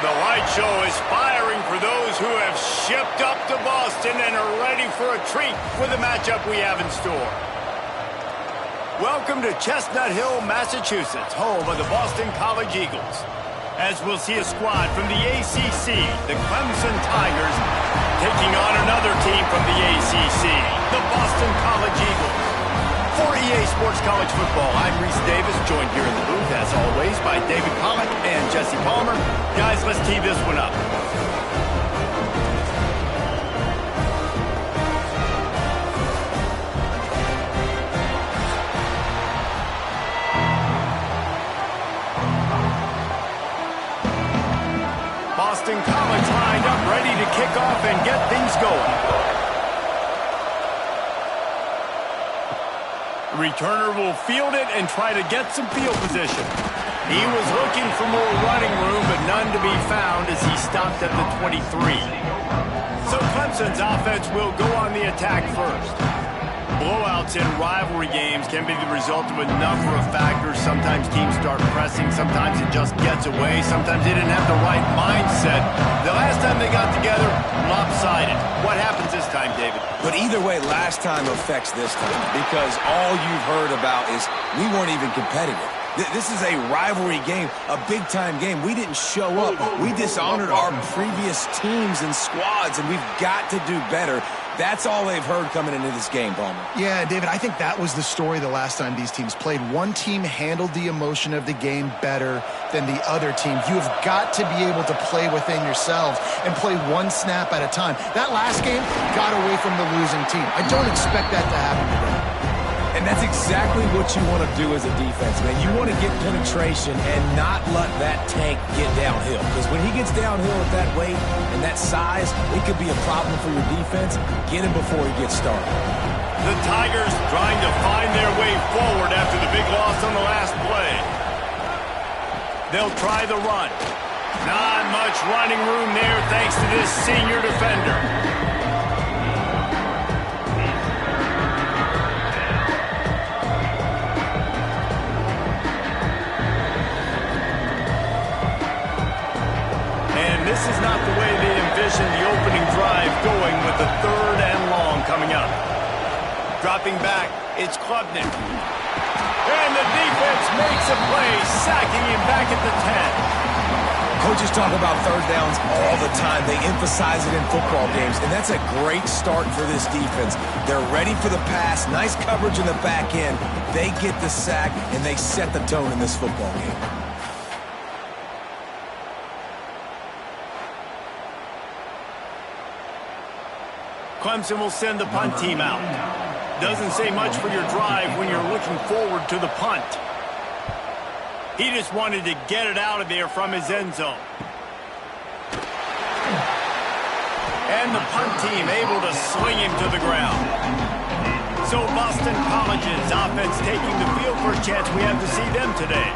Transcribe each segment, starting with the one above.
The light show is firing for those who have shipped up to Boston and are ready for a treat with the matchup we have in store. Welcome to Chestnut Hill, Massachusetts, home of the Boston College Eagles. As we'll see a squad from the ACC, the Clemson Tigers, taking on another team from the ACC, the Boston College Eagles. For EA Sports College Football, I'm Reese Davis, joined here in the booth, as always, by David Pollock and Jesse Palmer. Guys, let's tee this one up. Boston College lined up, ready to kick off and get things going. The returner will field it and try to get some field position. He was looking for more running room, but none to be found as he stopped at the 23. So Clemson's offense will go on the attack first. Blowouts in rivalry games can be the result of a number of factors. Sometimes teams start pressing. Sometimes it just gets away. Sometimes they didn't have the right mindset. The last time they got together, lopsided. What happens this time, David? But either way, last time affects this time because all you've heard about is we weren't even competitive. This is a rivalry game, a big-time game. We didn't show up. We dishonored our previous teams and squads, and we've got to do better. That's all they've heard coming into this game, Palmer. Yeah, David, I think that was the story the last time these teams played. One team handled the emotion of the game better than the other team. You have got to be able to play within yourselves and play one snap at a time. That last game got away from the losing team. I don't expect that to happen today. And that's exactly what you want to do as a defense, man. You want to get penetration and not let that tank get downhill. Because when he gets downhill at that weight and that size, it could be a problem for your defense. Get him before he gets started. The Tigers trying to find their way forward after the big loss on the last play. They'll try the run. Not much running room there thanks to this senior defender. This is not the way they envisioned the opening drive going with the 3rd and long coming up. Dropping back, it's Klubnik. And the defense makes a play, sacking him back at the 10. Coaches talk about third downs all the time. They emphasize it in football games, and that's a great start for this defense. They're ready for the pass, nice coverage in the back end. They get the sack, and they set the tone in this football game. Clemson will send the punt team out. Doesn't say much for your drive when you're looking forward to the punt. He just wanted to get it out of there from his end zone. And the punt team able to sling him to the ground. So Boston College's offense taking the field for a chance. We have to see them today.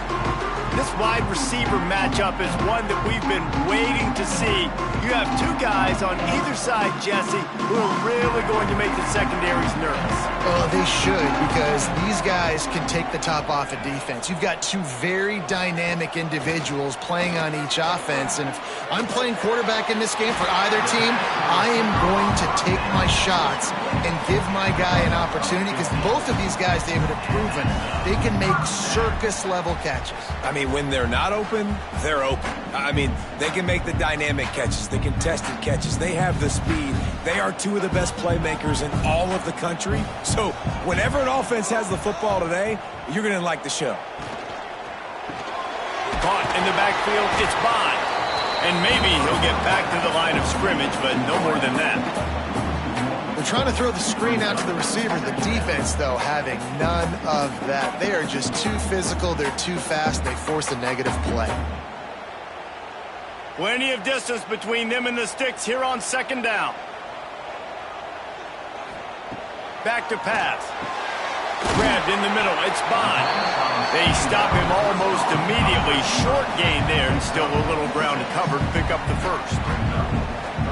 This wide receiver matchup is one that we've been waiting to see. You have two guys on either side, Jesse, who are really going to make the secondaries nervous. Well, they should, because these guys can take the top off a defense. You've got two very dynamic individuals playing on each offense, and if I'm playing quarterback in this game for either team, I am going to take my shots and give my guy an opportunity, because both of these guys, David, have proven they can make circus-level catches. I mean, when they're not open, they're open. I mean, they can make the dynamic catches, the contested catches. They have the speed. They are two of the best playmakers in all of the country. So whenever an offense has the football today, you're going to like the show. Caught in the backfield, it's Bond. And maybe he'll get back to the line of scrimmage, but no more than that. They're trying to throw the screen out to the receiver. The defense, though, having none of that. They are just too physical. They're too fast. They force a negative play. Plenty of distance between them and the sticks here on 2nd down. Back to pass. Grabbed in the middle. It's Bond. They stop him almost immediately. Short gain there, and still a little ground to cover to pick up the first.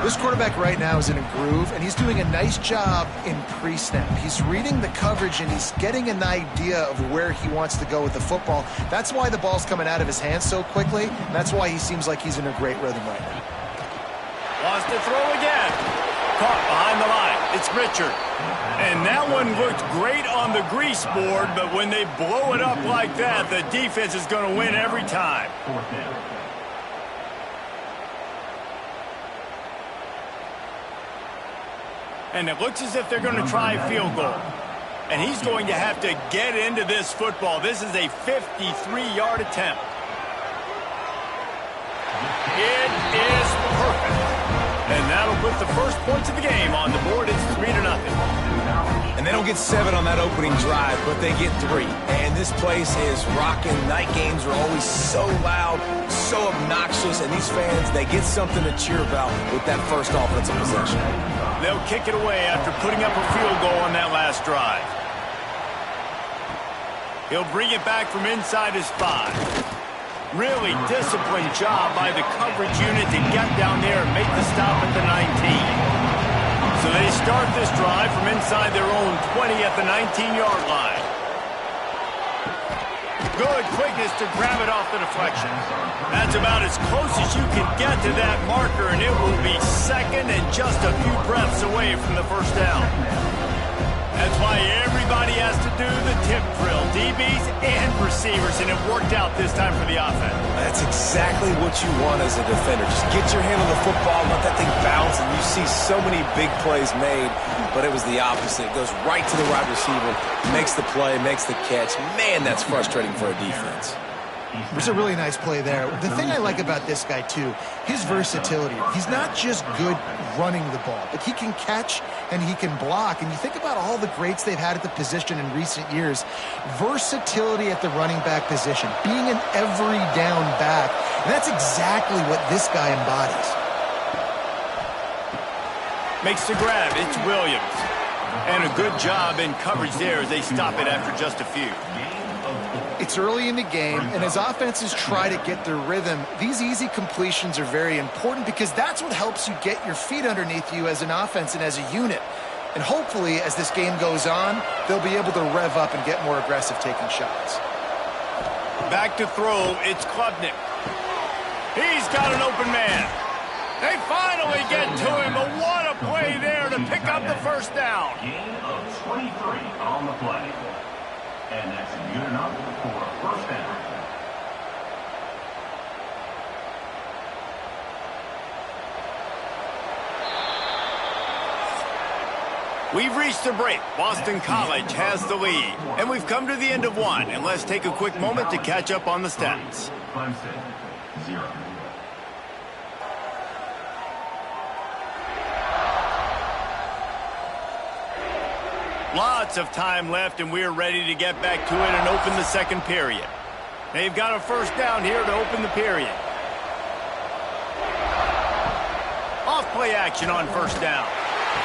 This quarterback right now is in a groove, and he's doing a nice job in pre-snap. He's reading the coverage, and he's getting an idea of where he wants to go with the football. That's why the ball's coming out of his hands so quickly, and that's why he seems like he's in a great rhythm right now. Wants to throw again. Caught behind the line. It's Richard. And that one looked great on the grease board, but when they blow it up like that, the defense is going to win every time. And it looks as if they're going to try a field goal. And he's going to have to get into this football. This is a 53-yard attempt. It is perfect. And that'll put the first points of the game on the board. It's 3-0. And they don't get 7 on that opening drive, but they get 3. And this place is rocking. Night games are always so loud, so obnoxious, and these fans, they get something to cheer about with that first offensive possession. They'll kick it away after putting up a field goal on that last drive. He'll bring it back from inside his 5. Really disciplined job by the coverage unit to get down there and make the stop at the 19. So they start this drive from inside their own 20 at the 19-yard line. Good quickness to grab it off the deflection. That's about as close as you can get to that marker, and it will be second and just a few breaths away from the first down. That's why everybody has to do the tip drill, DBs and receivers, and it worked out this time for the offense. That's exactly what you want as a defender. Just get your hand on the football, let that thing bounce, and you see so many big plays made, but it was the opposite. It goes right to the wide receiver, makes the play, makes the catch. Man, that's frustrating for a defense. It was a really nice play there. The thing I like about this guy, too, his versatility. He's not just good running the ball, but he can catch and he can block. And you think about all the greats they've had at the position in recent years. Versatility at the running back position, being an every down back. And that's exactly what this guy embodies. Makes the grab. It's Williams. And a good job in coverage there as they stop it after just a few. It's early in the game, and as offenses try to get their rhythm, these easy completions are very important because that's what helps you get your feet underneath you as an offense and as a unit. And hopefully, as this game goes on, they'll be able to rev up and get more aggressive taking shots. Back to throw, it's Klubnik. He's got an open man. They finally get to him, but what a play there to pick up the first down. Gain of 23 on the play. And that's good enough for a first down. We've reached the break. Boston College has the lead. And we've come to the end of one. And let's take a quick moment to catch up on the stats. Clemson, 0. Lots of time left, and we're ready to get back to it and open the second period. They've got a first down here to open the period. Off play action on first down.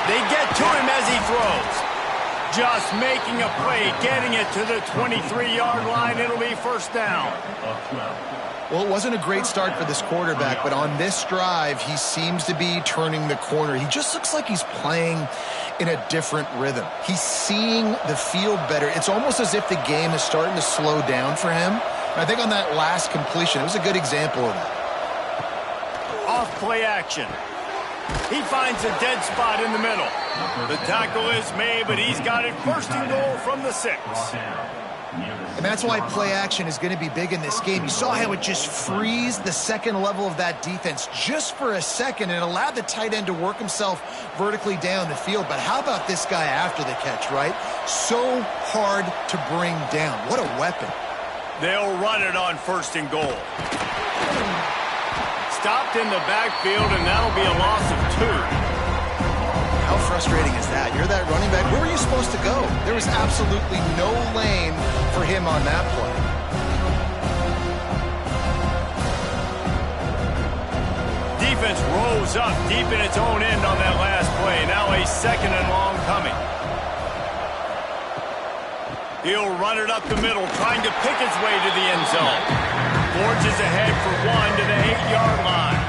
They get to him as he throws. Just making a play, getting it to the 23-yard line. It'll be first down. Well, it wasn't a great start for this quarterback, but on this drive, he seems to be turning the corner. He just looks like he's playing in a different rhythm. He's seeing the field better. It's almost as if the game is starting to slow down for him. And I think on that last completion, it was a good example of that. Off play action. He finds a dead spot in the middle. The tackle is made, but he's got it first and goal from the 6. And that's why play action is going to be big in this game. You saw how it just freezed the second level of that defense just for a second and allowed the tight end to work himself vertically down the field. But how about this guy after the catch, right? So hard to bring down. What a weapon. They'll run it on first and goal. Stopped in the backfield, and that'll be a loss of 2. How frustrating is that? You're that running back. Where were you supposed to go? There was absolutely no lane for him on that play. Defense rose up deep in its own end on that last play. Now a second and long coming. He'll run it up the middle, trying to pick his way to the end zone. Forges ahead for 1 to the 8-yard line.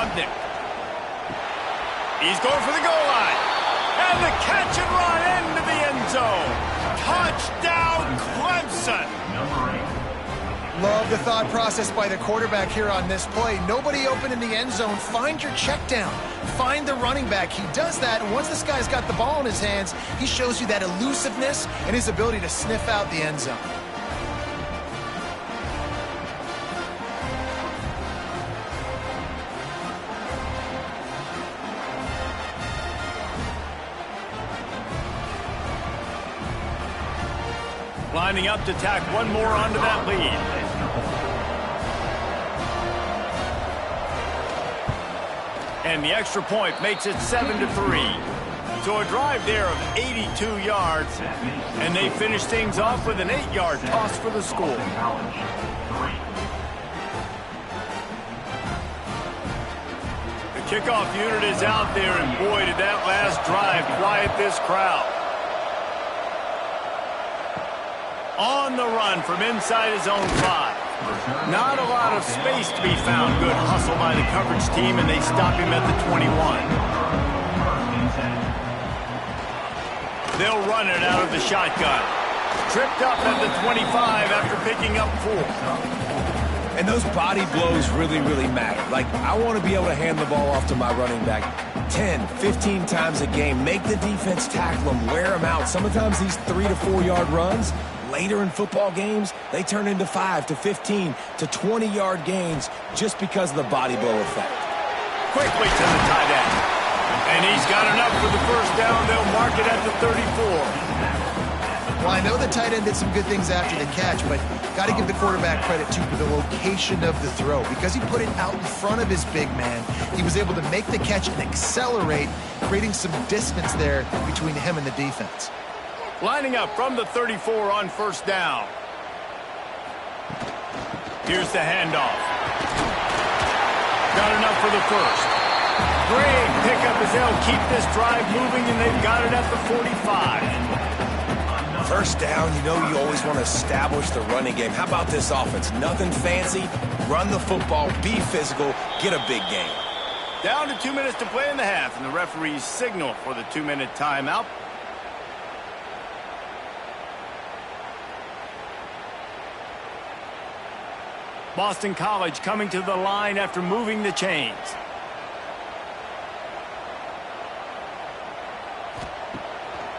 Klubnik. He's going for the goal line. And the catch and run into the end zone. Touchdown, Clemson. Number 8. Love the thought process by the quarterback here on this play. Nobody open in the end zone. Find your check down. Find the running back. He does that, and once this guy's got the ball in his hands, he shows you that elusiveness and his ability to sniff out the end zone. Lining up to tack one more onto that lead. And the extra point makes it 7-3. So a drive there of 82 yards, and they finish things off with an 8-yard toss for the score. The kickoff unit is out there, and boy, did that last drive quiet this crowd. On the run from inside his own 5. Not a lot of space to be found. Good hustle by the coverage team, and they stop him at the 21. They'll run it out of the shotgun. Tripped up at the 25 after picking up 4. And those body blows really, really matter. Like, I want to be able to hand the ball off to my running back 10, 15 times a game. Make the defense tackle them, wear them out. Sometimes these 3 to 4 yard runs, later in football games, they turn into 5 to 15 to 20-yard gains just because of the body blow effect. Quickly to the tight end. And he's got enough for the first down. They'll mark it at the 34. Well, I know the tight end did some good things after the catch, but got to give the quarterback credit, too, for the location of the throw. Because he put it out in front of his big man, he was able to make the catch and accelerate, creating some distance there between him and the defense. Lining up from the 34 on first down. Here's the handoff. Got enough for the first. Great pickup as they'll keep this drive moving, and they've got it at the 45. First down, you know you always want to establish the running game. How about this offense? Nothing fancy. Run the football, be physical, get a big gain. Down to 2 minutes to play in the half, and the referees signal for the 2-minute timeout. Boston College coming to the line after moving the chains.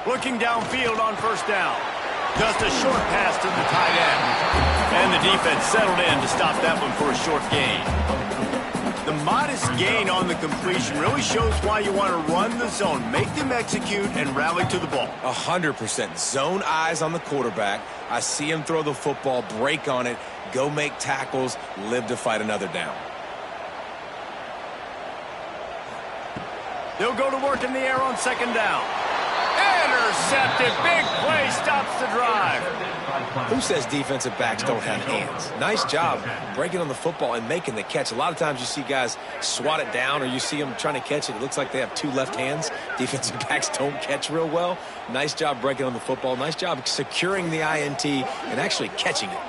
Looking downfield on first down. Just a short pass to the tight end. And the defense settled in to stop that one for a short gain. The modest gain on the completion really shows why you want to run the zone, make them execute, and rally to the ball. 100%. Zone eyes on the quarterback. I see him throw the football, break on it, go make tackles, live to fight another down. They'll go to work in the air on second down. Intercepted. Big play stops the drive. Who says defensive backs don't have hands? Nice job breaking on the football and making the catch. A lot of times you see guys swat it down, or you see them trying to catch it. It looks like they have 2 left hands. Defensive backs don't catch real well. Nice job breaking on the football. Nice job securing the INT and actually catching it.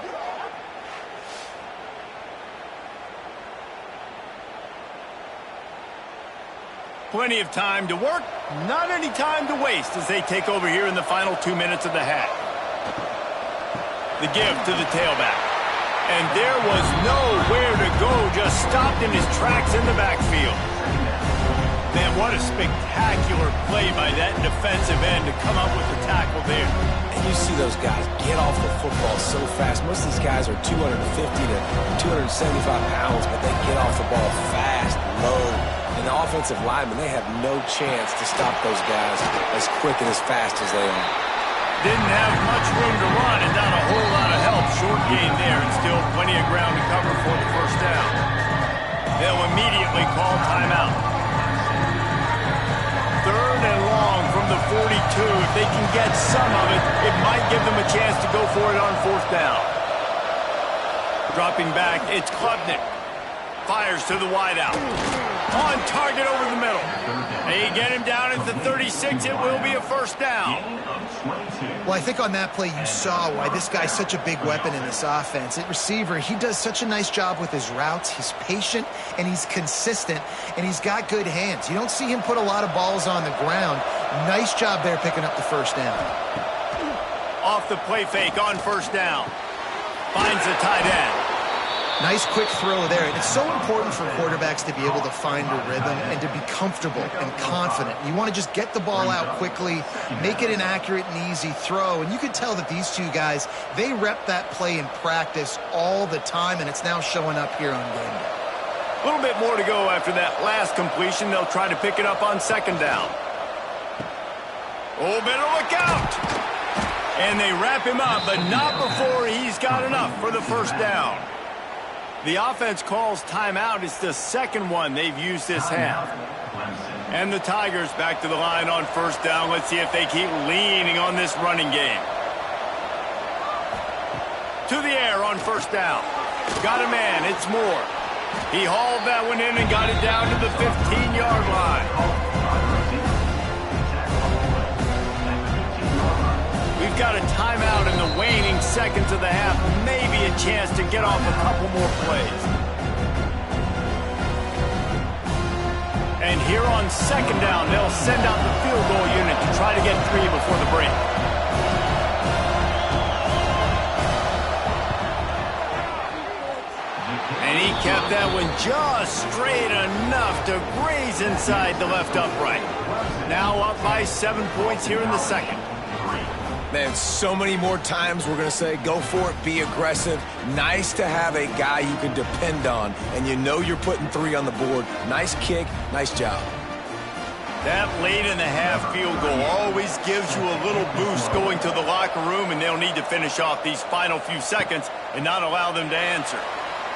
Plenty of time to work, not any time to waste as they take over here in the final 2 minutes of the half. The give to the tailback. And there was nowhere to go, just stopped in his tracks in the backfield. Man, what a spectacular play by that defensive end to come up with the tackle there. And you see those guys get off the football so fast. Most of these guys are 250 to 275 pounds, but they get off the ball fast, low. And the offensive linemen, they have no chance to stop those guys as quick and as fast as they are. Didn't have much room to run and not a whole lot of help. Short gain there and still plenty of ground to cover for the first down. They'll immediately call timeout. 3rd and long from the 42. If they can get some of it, it might give them a chance to go for it on 4th down. Dropping back, it's Klubnik. Fires to the wideout. On target over the middle. They get him down at the 36. It will be a first down. Well, I think on that play you saw why this guy's such a big weapon in this offense. At receiver, he does such a nice job with his routes. He's patient, and he's consistent, and he's got good hands. You don't see him put a lot of balls on the ground. Nice job there picking up the first down. Off the play fake on first down. Finds the tight end. Nice quick throw there. And it's so important for quarterbacks to be able to find a rhythm and to be comfortable and confident. You want to just get the ball out quickly, make it an accurate and easy throw. And you can tell that these two guys, they rep that play in practice all the time, and it's now showing up here on game day. A little bit more to go after that last completion. They'll try to pick it up on second down. Oh, better look out! And they wrap him up, but not before he's got enough for the first down. The offense calls timeout. It's the second one they've used this half. And the Tigers back to the line on first down. Let's see if they keep leaning on this running game. To the air on first down. Got a man. It's Moore. He hauled that one in and got it down to the 15-yard line. We've got a timeout in the waning seconds of the half. Maybe a chance to get off a couple more plays. And here on second down, they'll send out the field goal unit to try to get 3 before the break. And he kept that one just straight enough to graze inside the left upright. Now up by 7 points here in the second. Man, so many more times we're going to say, go for it, be aggressive. Nice to have a guy you can depend on, and you know you're putting 3 on the board. Nice kick, nice job. That late in the half field goal always gives you a little boost going to the locker room, and they'll need to finish off these final few seconds and not allow them to answer.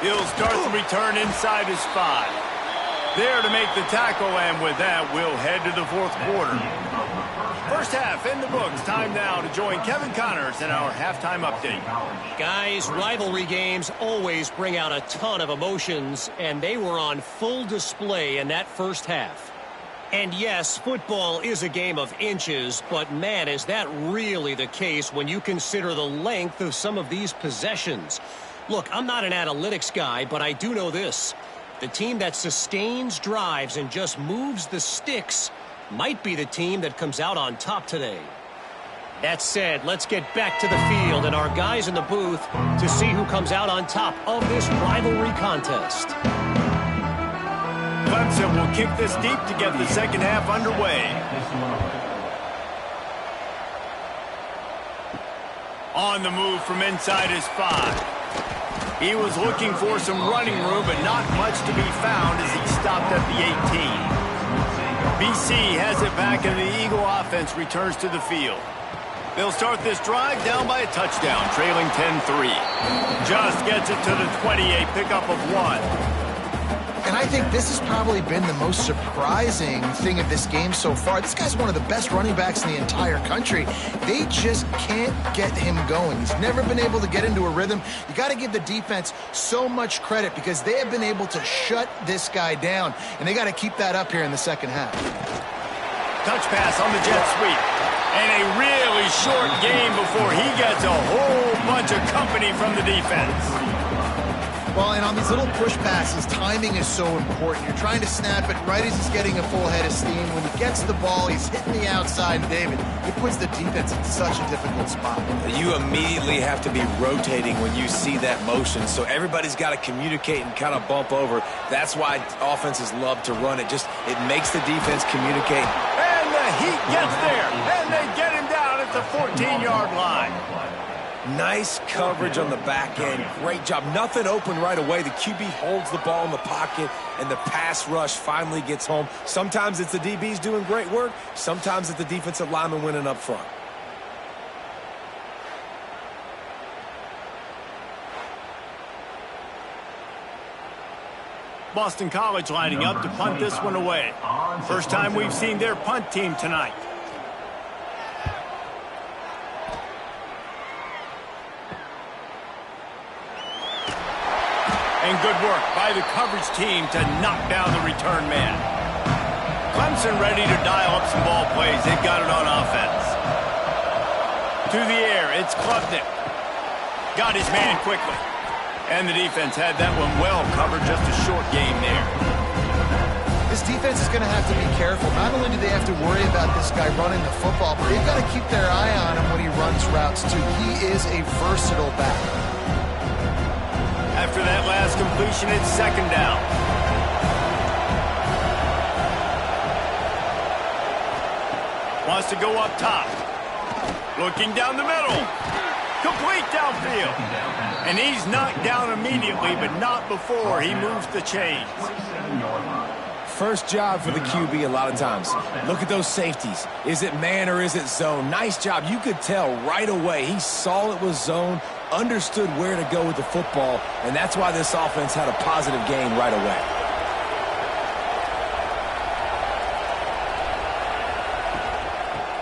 He'll start the return inside his 5. There to make the tackle, and with that, we'll head to the fourth quarter. First half in the books. Time now to join Kevin Connors in our halftime update. Guys, rivalry games always bring out a ton of emotions, and they were on full display in that first half. And yes, football is a game of inches, but man, is that really the case when you consider the length of some of these possessions. Look, I'm not an analytics guy, but I do know this. The team that sustains drives and just moves the sticks might be the team that comes out on top today. That said, let's get back to the field and our guys in the booth to see who comes out on top of this rivalry contest. Clemson will kick this deep to get the second half underway. On the move from inside his 5. He was looking for some running room, but not much to be found as he stopped at the 18. BC has it back, and the Eagle offense returns to the field. They'll start this drive down by a touchdown, trailing 10-3. Just gets it to the 28, pickup of 1. And I think this has probably been the most surprising thing of this game so far. This guy's one of the best running backs in the entire country. They just can't get him going. He's never been able to get into a rhythm. You got to give the defense so much credit because they have been able to shut this guy down, and they got to keep that up here in the second half. Touch pass on the jet sweep. And a really short game before he gets a whole bunch of company from the defense. Well, and on these little push passes, timing is so important. You're trying to snap it right as he's getting a full head of steam. When he gets the ball, he's hitting the outside, and David, it puts the defense in such a difficult spot. You immediately have to be rotating when you see that motion, so everybody's got to communicate and kind of bump over. That's why offenses love to run it. It makes the defense communicate. And the heat gets there, and they get him down at the 14-yard line. Nice coverage on the back end. Great job. Nothing open right away. The QB holds the ball in the pocket, and the pass rush finally gets home. Sometimes it's the DBs doing great work. Sometimes it's the defensive lineman winning up front. Boston College lining up to punt this one away. First time we've seen their punt team tonight. And good work by the coverage team to knock down the return man. Clemson ready to dial up some ball plays. They've got it on offense. To the air, it's Klubnik. Got his man quickly. And the defense had that one well covered, just a short game there. This defense is going to have to be careful. Not only do they have to worry about this guy running the football, but they've got to keep their eye on him when he runs routes, too. He is a versatile back. After that last completion, it's second down. Wants to go up top. Looking down the middle. Complete downfield. And he's knocked down immediately, but not before he moves the chains. First job for the QB a lot of times. Look at those safeties. Is it man or is it zone? Nice job. You could tell right away he saw it was zone, understood where to go with the football, and that's why this offense had a positive gain right away.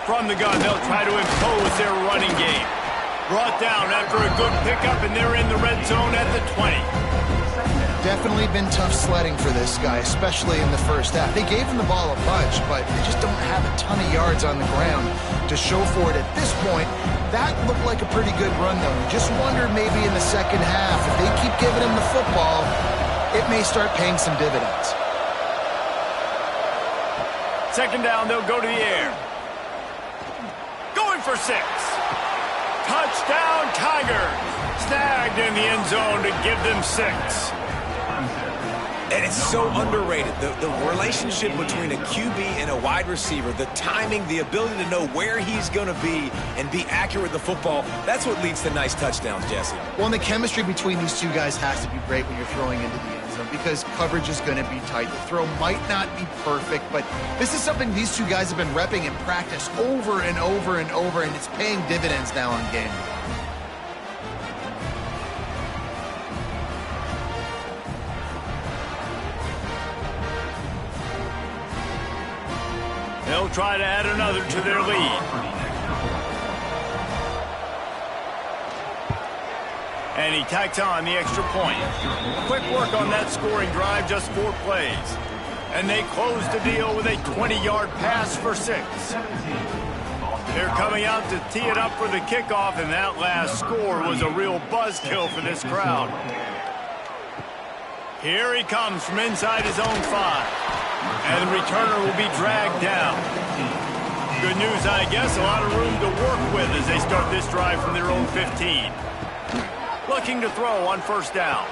From the gun, they'll try to impose their running game. Brought down after a good pickup, and they're in the red zone at the 20. Definitely been tough sledding for this guy, especially in the first half. They gave him the ball a bunch, but they just don't have a ton of yards on the ground to show for it at this point. That looked like a pretty good run, though. You just wonder maybe in the second half, if they keep giving him the football, it may start paying some dividends. Second down, they'll go to the air. Going for 6. Touchdown, Tigers. Snagged in the end zone to give them 6. And it's so underrated. The relationship between a QB and a wide receiver, the timing, the ability to know where he's going to be and be accurate with the football, that's what leads to nice touchdowns, Jesse. Well, and the chemistry between these two guys has to be great when you're throwing into the end zone because coverage is going to be tight. The throw might not be perfect, but this is something these two guys have been repping in practice over and over and over, and it's paying dividends now on game. They'll try to add another to their lead. And he tacks on the extra point. Quick work on that scoring drive, just 4 plays. And they close the deal with a 20-yard pass for 6. They're coming out to tee it up for the kickoff, and that last score was a real buzzkill for this crowd. Here he comes from inside his own 5. And the returner will be dragged down. Good news, I guess, a lot of room to work with as they start this drive from their own 15. Looking to throw on first down.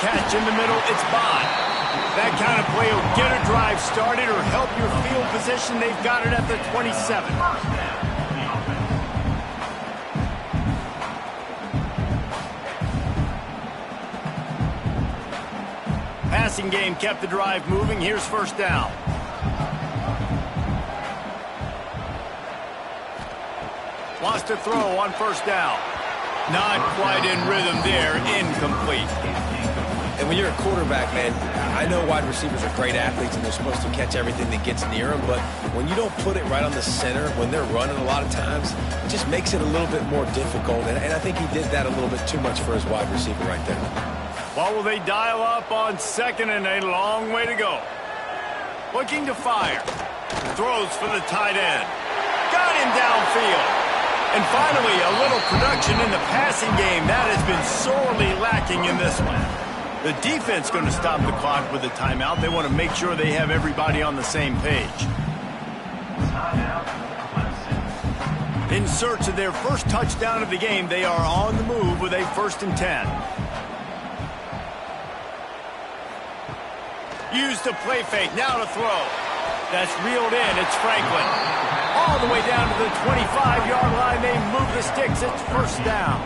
Catch in the middle, it's Bond. That kind of play will get a drive started or help your field position. They've got it at the 27. Passing game kept the drive moving. Here's first down. Wants to throw on first down. Not quite in rhythm there. Incomplete. And when you're a quarterback, man, I know wide receivers are great athletes and they're supposed to catch everything that gets near them, but when you don't put it right on the center, when they're running a lot of times, it just makes it a little bit more difficult. And I think he did that a little bit too much for his wide receiver right there. What will they dial up on second and a long way to go? Looking to fire. Throws for the tight end. Got him downfield. And finally, a little production in the passing game. That has been sorely lacking in this one. The defense going to stop the clock with a timeout. They want to make sure they have everybody on the same page. In search of their first touchdown of the game, they are on the move with a 1st and 10. Use the play fake, now to throw. That's reeled in, it's Franklin. All the way down to the 25-yard line, they move the sticks, it's first down.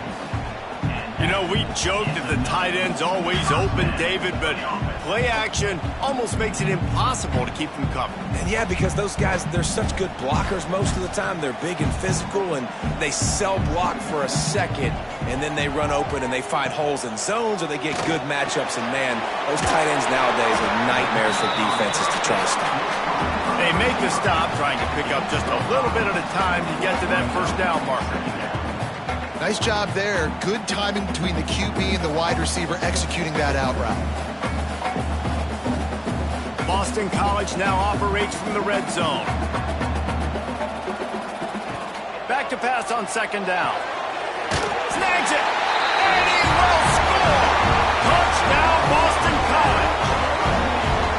You know, we joked that the tight end's always open, David, but play action almost makes it impossible to keep them covered. And yeah, because those guys, they're such good blockers most of the time. They're big and physical, and they sell block for a second, and then they run open and they find holes in zones, or they get good matchups. And man, those tight ends nowadays are nightmares for defenses to try to stop. They make the stop, trying to pick up just a little bit at a time to get to that first down marker. Nice job there. Good timing between the QB and the wide receiver executing that out route. Boston College now operates from the red zone. Back to pass on second down. Snags it, and he will score. Touchdown, Boston College.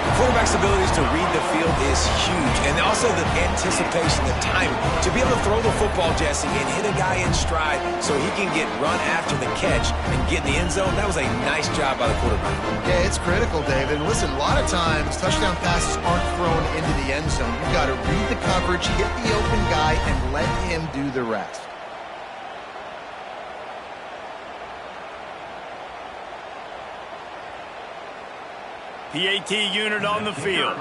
The quarterback's abilities to read the field is huge, and also the anticipation, the timing. To be able to throw the football, Jesse, and hit a guy in stride so he can get run after the catch and get in the end zone, that was a nice job by the quarterback. Yeah, it's critical, David. And listen, a lot of times touchdown passes aren't thrown into the end zone. You've got to read the coverage, hit the open guy, and let him do the rest. PAT unit on the field.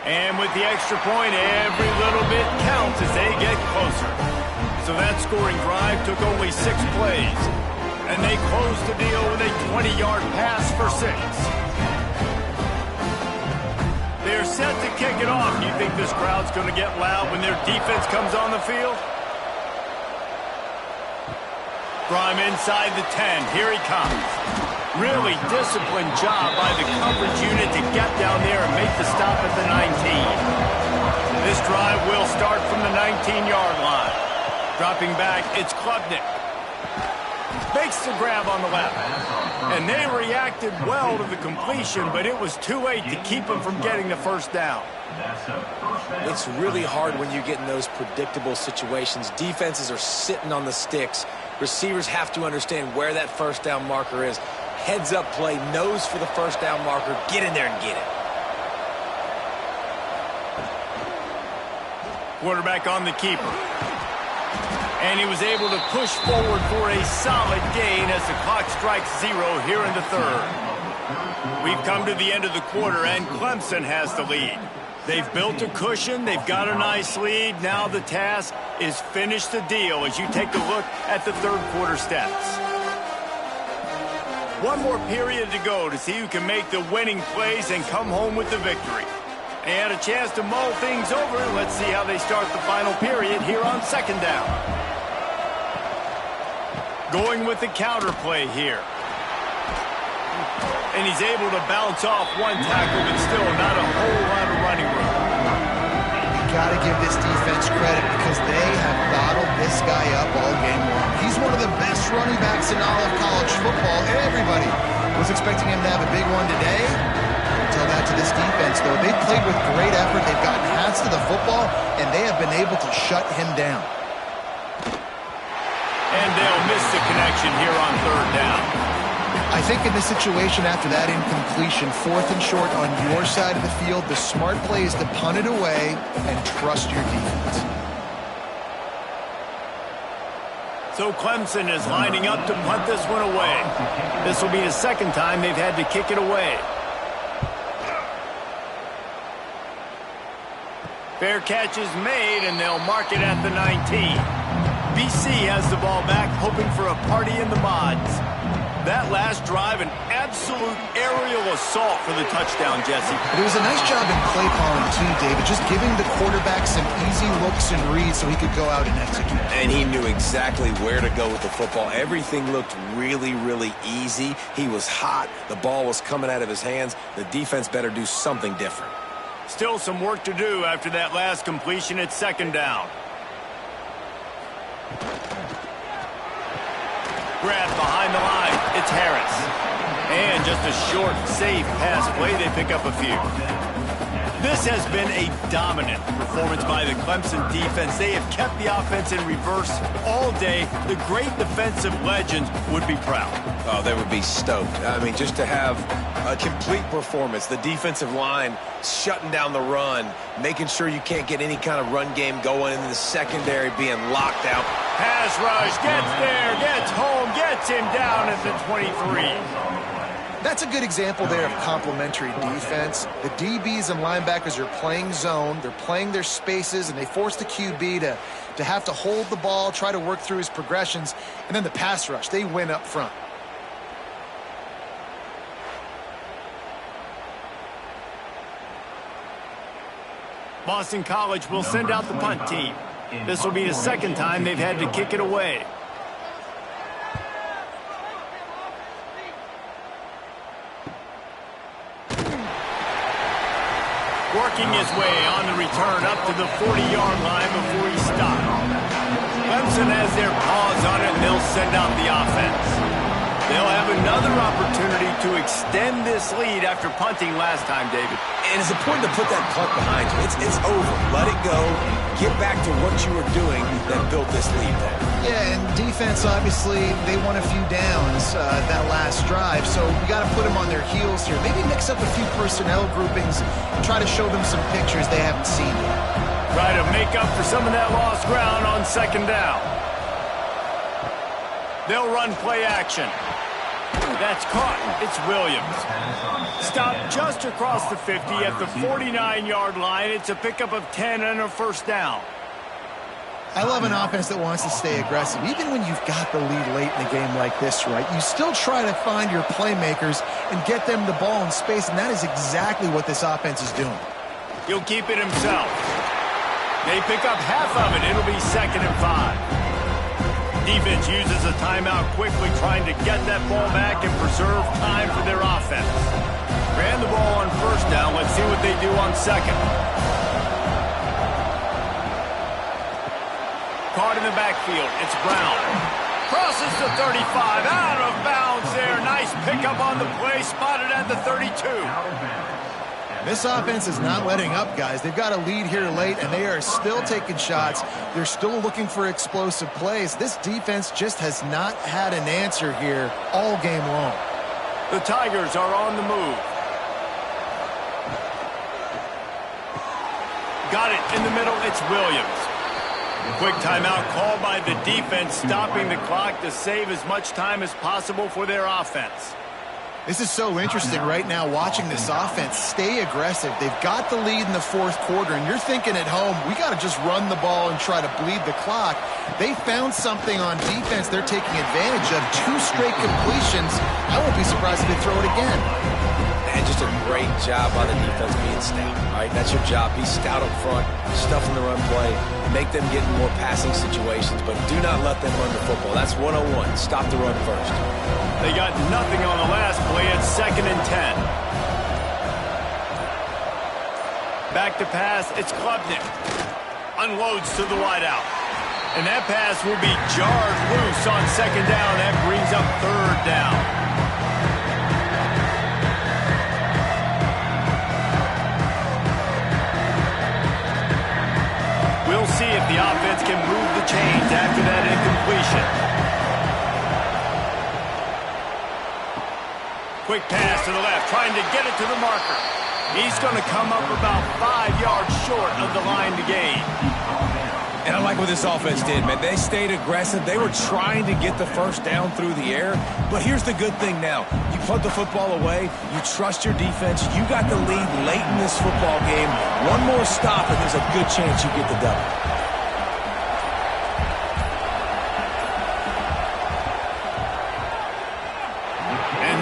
And with the extra point, every little bit counts as they get closer. So that scoring drive took only 6 plays. And they closed the deal with a 20-yard pass for 6. They're set to kick it off. Do you think this crowd's going to get loud when their defense comes on the field? From inside the 10, here he comes. Really disciplined job by the coverage unit to get down there and make the stop at the 19. This drive will start from the 19-yard line. Dropping back, it's Klubnik. Makes the grab on the left. And they reacted well to the completion, but it was too late to keep them from getting the first down. It's really hard when you get in those predictable situations. Defenses are sitting on the sticks. Receivers have to understand where that first down marker is. Heads up play, nose for the first down marker. Get in there and get it. Quarterback on the keeper. And he was able to push forward for a solid gain as the clock strikes 0 here in the third. We've come to the end of the quarter, and Clemson has the lead. They've built a cushion. They've got a nice lead. Now the task is finish the deal as you take a look at the third quarter stats. One more period to go to see who can make the winning plays and come home with the victory. And a chance to mull things over. Let's see how they start the final period here on second down. Going with the counter play here. And he's able to bounce off one tackle, but still not a whole lot of running room. You got to give this defense credit because they have bottled this guy up all game long. He's one of the best running backs in all of college football. Everybody was expecting him to have a big one today. Tell that to this defense, though. They've played with great effort. They've gotten hands to the football, and they have been able to shut him down. And they'll miss the connection here on third down. I think in this situation after that incompletion, 4th and short on your side of the field, the smart play is to punt it away and trust your defense. So Clemson is lining up to punt this one away. This will be the second time they've had to kick it away. Fair catch is made, and they'll mark it at the 19. BC has the ball back, hoping for a party in the mods. That last drive, an absolute aerial assault for the touchdown, Jesse. But it was a nice job in play calling, too, David, just giving the quarterback some easy looks and reads so he could go out and execute. And he knew exactly where to go with the football. Everything looked really, really easy. He was hot. The ball was coming out of his hands. The defense better do something different. Still some work to do after that last completion at second down. Grab behind the line. It's Harris. And just a short, safe pass play. They pick up a few. This has been a dominant performance by the Clemson defense. They have kept the offense in reverse all day. The great defensive legends would be proud. Oh, they would be stoked. I mean, just to have a complete performance. The defensive line shutting down the run, making sure you can't get any kind of run game going, in the secondary being locked out. Pass rush, gets there, gets home, gets him down at the 23. That's a good example there of complementary defense. The DBs and linebackers are playing zone, they're playing their spaces, and they force the QB to have to hold the ball, try to work through his progressions, and then the pass rush, they win up front. Boston College will send out the punt team. This will be the second time they've had to kick it away. Working his way on the return up to the 40-yard line before he stopped. Clemson has their paws on it, and they'll send out the offense. They'll have another opportunity to extend this lead after punting last time, David. And it's important to put that punt behind you. It's over. Let it go. Get back to what you were doing that built this lead there. Yeah, and defense, obviously, they won a few downs that last drive, so we got to put them on their heels here. Maybe mix up a few personnel groupings and try to show them some pictures they haven't seen yet. Try to make up for some of that lost ground on second down. They'll run play action. That's caught. It's Williams. Stopped just across the 50 at the 49-yard line. It's a pickup of 10 and a first down. I love an offense that wants to stay aggressive. Even when you've got the lead late in a game like this, right, you still try to find your playmakers and get them the ball in space, and that is exactly what this offense is doing. He'll keep it himself. They pick up half of it. It'll be 2nd and 5. Defense uses a timeout quickly, trying to get that ball back and preserve time for their offense. Ran the ball on first down. Let's see what they do on second. Caught in the backfield. It's Brown. Crosses the 35. Out of bounds there. Nice pickup on the play. Spotted at the 32. This offense is not letting up, guys. They've got a lead here late, and they are still taking shots. They're still looking for explosive plays. This defense just has not had an answer here all game long. The Tigers are on the move. Got it in the middle. It's Williams. Quick timeout called by the defense, stopping the clock to save as much time as possible for their offense. This is so interesting right now, watching this offense stay aggressive. They've got the lead in the fourth quarter, and you're thinking at home, we got to just run the ball and try to bleed the clock. They found something on defense they're taking advantage of. 2 straight completions. I won't be surprised if they throw it again. And just a great job by the defense being stout. All right, that's your job. Be stout up front, stuff in the run play, make them get in more passing situations, but do not let them run the football. That's 101. Stop the run first. They got nothing on the last play. It's 2nd and 10. Back to pass. It's Klubnik. Unloads to the wideout. And that pass will be jarred loose on second down. That brings up third down. We'll see if the offense can move the chains after that incompletion. Quick pass to the left, trying to get it to the marker. He's going to come up about 5 yards short of the line to gain. And I like what this offense did, man. They stayed aggressive. They were trying to get the first down through the air. But here's the good thing now. You punt the football away. You trust your defense. You got the lead late in this football game. One more stop, and there's a good chance you get the double.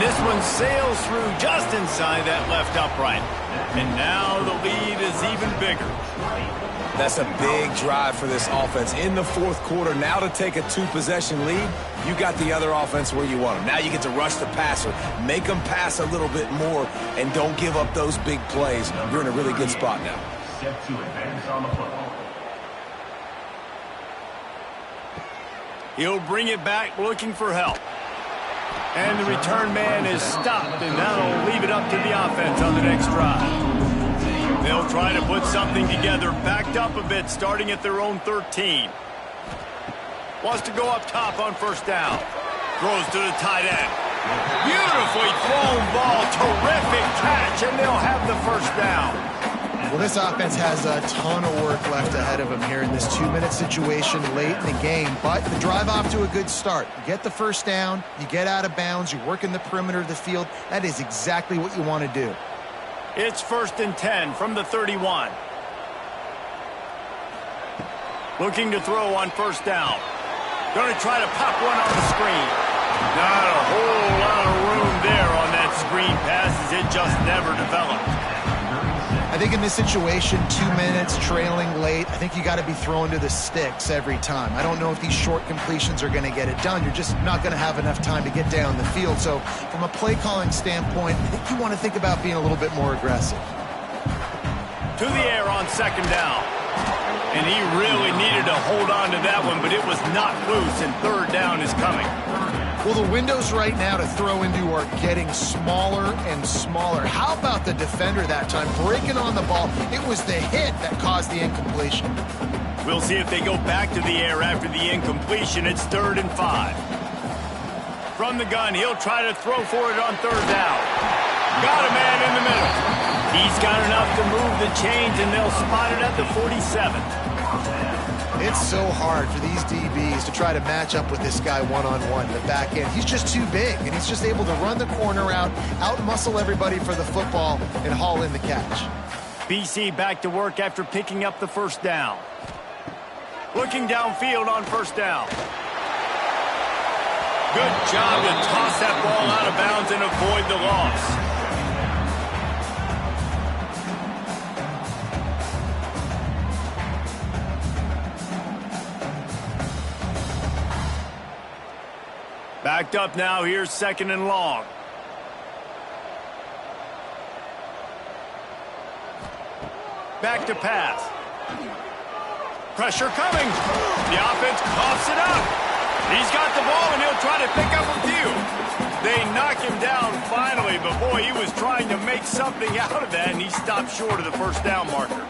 This one sails through just inside that left upright. And now the lead is even bigger. That's a big drive for this offense in the fourth quarter. Now to take a 2-possession lead, you got the other offense where you want them. Now you get to rush the passer, make them pass a little bit more, and don't give up those big plays. You're in a really good spot now. Set to advance on the football. He'll bring it back looking for help. And the return man is stopped, and that'll leave it up to the offense on the next drive. They'll try to put something together, backed up a bit, starting at their own 13. Wants to go up top on first down. Throws to the tight end. Beautifully thrown ball, terrific catch, and they'll have the first down. Well, this offense has a ton of work left ahead of them here in this 2-minute situation late in the game, but the drive off to a good start. You get the first down, you get out of bounds, you work in the perimeter of the field. That is exactly what you want to do. It's 1st and 10 from the 31. Looking to throw on first down. Going to try to pop one on the screen. Not a whole lot of room there on that screen pass as it just never developed. I think in this situation, 2 minutes, trailing late, I think you got to be throwing to the sticks every time. I don't know if these short completions are going to get it done. You're just not going to have enough time to get down the field. So from a play calling standpoint, I think you want to think about being a little bit more aggressive. To the air on second down. And he really needed to hold on to that one, but it was not loose, and third down is coming. Well, the windows right now to throw into are getting smaller and smaller. How about the defender that time breaking on the ball? It was the hit that caused the incompletion. We'll see if they go back to the air after the incompletion. It's 3rd and 5. From the gun, he'll try to throw for it on 3rd down. Got a man in the middle. He's got enough to move the chains, and they'll spot it at the 47. It's so hard for these DBs to try to match up with this guy one-on-one in the back end. He's just too big, and he's just able to run the corner out-muscle everybody for the football, and haul in the catch. BC back to work after picking up the 1st down. Looking downfield on 1st down. Good job to toss that ball out of bounds and avoid the loss. Backed up now, here's 2nd and long. Back to pass. Pressure coming. The offense coughs it up. He's got the ball, and he'll try to pick up a few. They knock him down finally, but boy, he was trying to make something out of that, and he stopped short of the 1st down marker.